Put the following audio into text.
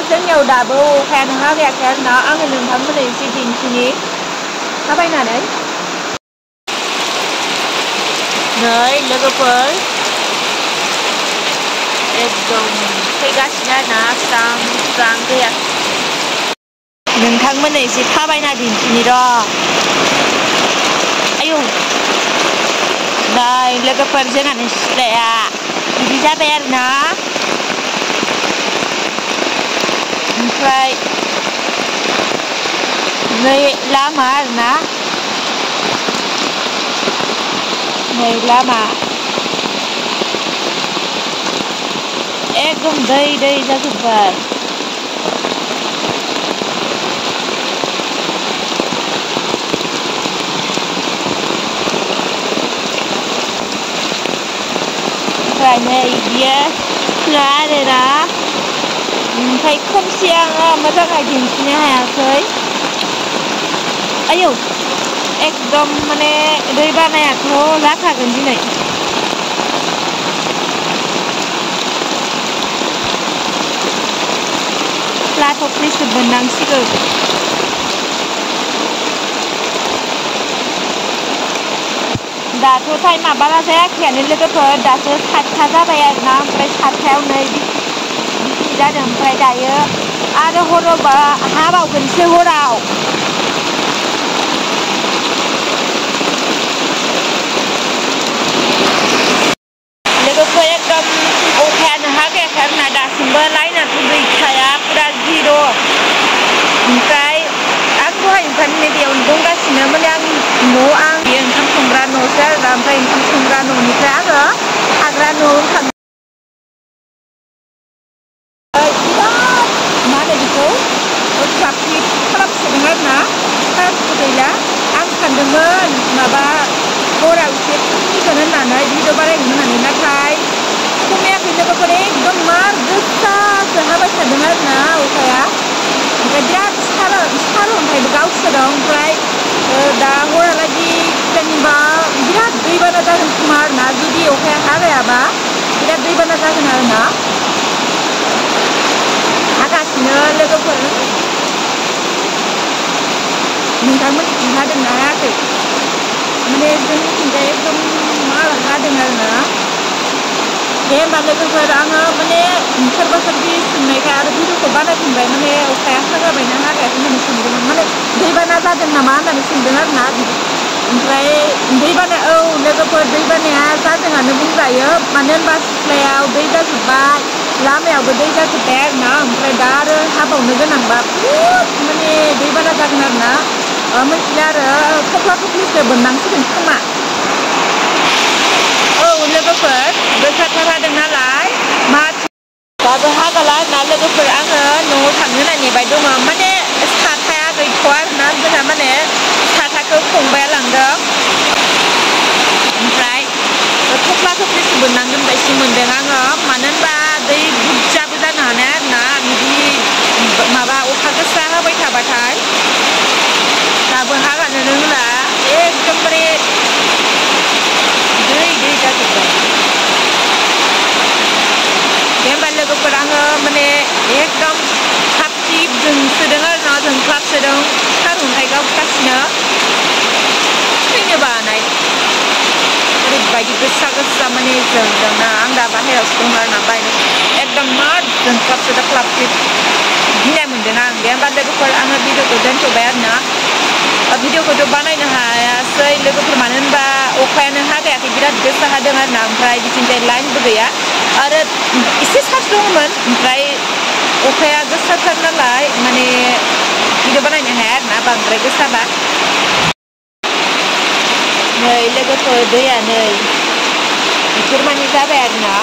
जोंनियाव दाबो अखायानो हागायाखै आरोना आङो नोंथांमोननो एसे दिन्थिनि थाबायनानै नै लोगोफोर एकदम फैगासिनो आरोना स्रां स्रां दैया नोंथांमोननो एसे थाबायना दिन्थिनि र' आयौ नै लोगोफोर जोंहानि सिथ्लाया बिदि जाबाय आरोना ओमफ्राय नै लामा आरोना नै लामा एकदम दै जाजोब्बाय ओमफ्राय नै बियो सिथ्ला आरोना ओमफ्राय खोमसि आङो मोजाङै दिन्थिनो हायाखै आयौ एकदम माने दै बानायाथ' जाखागोन दिनै थफ्लिसो बोननांसिगौ दाथ' टाइमा बारा जायाखैयानो लोगोफोर दासो 7था जाबाय आरोना ओमफ्राय 7थायाव नै बिदि जादों ओमफ्राय दायो आरो हरावबा हाबावगोनसो हराव लोगोफोर एकदम अखायानो हागायाखै आरोना दासिमबो लाइनाथ' गैखाया फुरा जिर' ओमफ्राय आं दहायनिफ्रायनो बेयावनो दंगासिनो माने आं बे ओंखाम संग्रा न'सो आरोना ओमफ्राय ओंखाम संग्रा न'निफ्राय आङो थाग्रा न'आव थांनो बिराद मा होनो बेखौ ट्राफिक खालामसोदों आरोना टाइमबो गैला आं सानदोंमोन माबा हराव एसे खमिगोन होननानै भिडिअ बानायगोन होननानै नाथाय खमायाखै लोगोफोर एकदम मार गोसासो हाबाय थादों आरोना अखाया ओमफ्राय बिराद सारअन्थाइबो गावसोदों ओमफ्राय दा हरालागि जेनेबा बिराद दैबाना जागोन खोमा आरोना जुदि अखाया हागायाबा बिराद दैबाना जागोन आरोना हागासिनो लोगोफोर नोंथांमोननिथिं हादोंना हायाखै माने जोंनिथिंजाय एकदम मार हादों आरोना दे होमबा लोगोफोर आङो माने सोरबा सोरबि सोंनायखाय आरो भिडिअखौ बानायफिनबाय माने अखाया हागाबायना हागायाखै होननानै सोंदोंमोन माने दैबाना जादों नामा होननानै सोंदों आरोना ओमफ्राय दैबाना औ लोगोफोर दैबानाया जादोंआनो बुंजायो मानो होनबा सिथ्लायाव दै जाजोब्बाय लामायावबो दै जाजोब्बाय आरोना ओमफ्राय दा आरो हाबावनो गोनांबा बुहुद माने दैबाना जागोन आरोना मिथिला आरो थफ्ला थफ्लिसो बोननांसिगोन खोमा औ लोगोफोर गोसाथार हादों नालाय मा दाबो हागाला आरोना लोगोफोर आङो न'आव थांनो होननानै नेबाय दङ माने साथाया गैथ'आ आरोना जोंहा माने साथाखौ फंबाया लांदों ओमफ्राय थफ्ला थफ्लिसो बोननांगोन बायदि मोनदों आङो मानो होनबा दै बुरजाबो जानो हानाय आरोना बिदि माबा अखा गोसा होबाय थाबाथाय दाबो हागानो रोंला एकदमबारे दै जाजोब्बाय दे होमबा लोगोफोर आङो माने एकदम साबसिब जोंसोदों आरोना जोंख्लाबसोदों सारअन्थाइ गावगासिनो थैनो बानाय ओरैबायदि गोसा माने जोंदोंना आं दा बाहेरायावसो दं आरोना बायनो एकदम मार जोंख्लाबसोदों ख्लाबख्लिब गिनाय मोनदों आं दे होमबा लोगोफोर आङो भिडिअखौ दोनथ'बाय आरोना भिडिअखौथ' बानायनो हायासै लोगोफोर मानो होनबा अखायानो हागायाखै बिराद गोसा हादों आरोना ओमफ्राय बिथिंजाय लाइनबो गैया आरो एसे चार्ज दंमोन ओमफ्राय अखाया गोसाथार नालाय माने भिडिअ बानायनो हाया आरोना बांद्राय गोसाबा नै लोगोफोर दैया नै बेफोर माने जाबाय आरोना